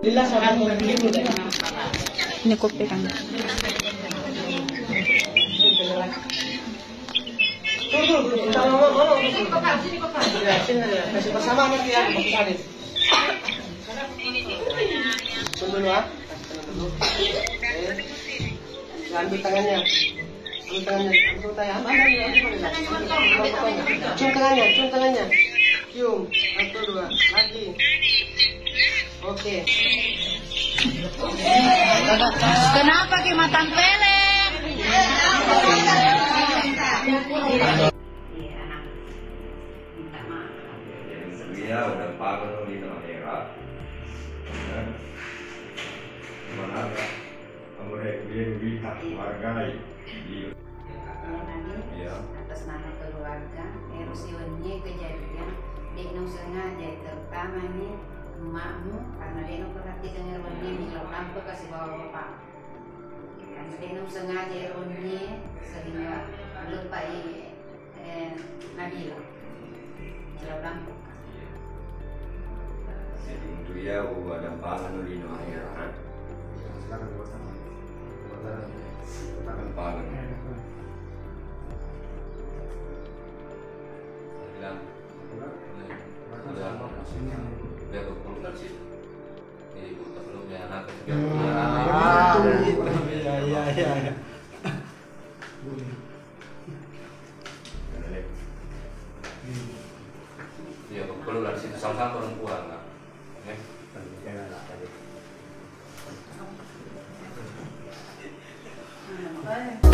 Ini kopi kan. Kasih bersama nanti ya, Salif. Dulu ah. Ambil tangannya. Ambil tangannya. Ambil tangannya. Cium tangannya. Cium tangannya. Cium. Satu, dua. Lagi. Oke. Kenapa ke matang pelek? Dia udah pakai di daerah. Mana mereka dia lihat warga atas nama keluarga erosionnya kejadian dia nggak sengaja terutama nih emakmu karena dia nggak perhatikan erosionnya minyak lampu kasih bawa bapak karena dia nggak sengaja erosionnya sehingga lupa Nabila minyak lampu jadi itu ya ada pangan di daerah. Pangan. Bilang, biar berpuluh sih. Ini belum ya anak. Iya. Iya, berpuluh dari situ sama perempuan lah. Bye.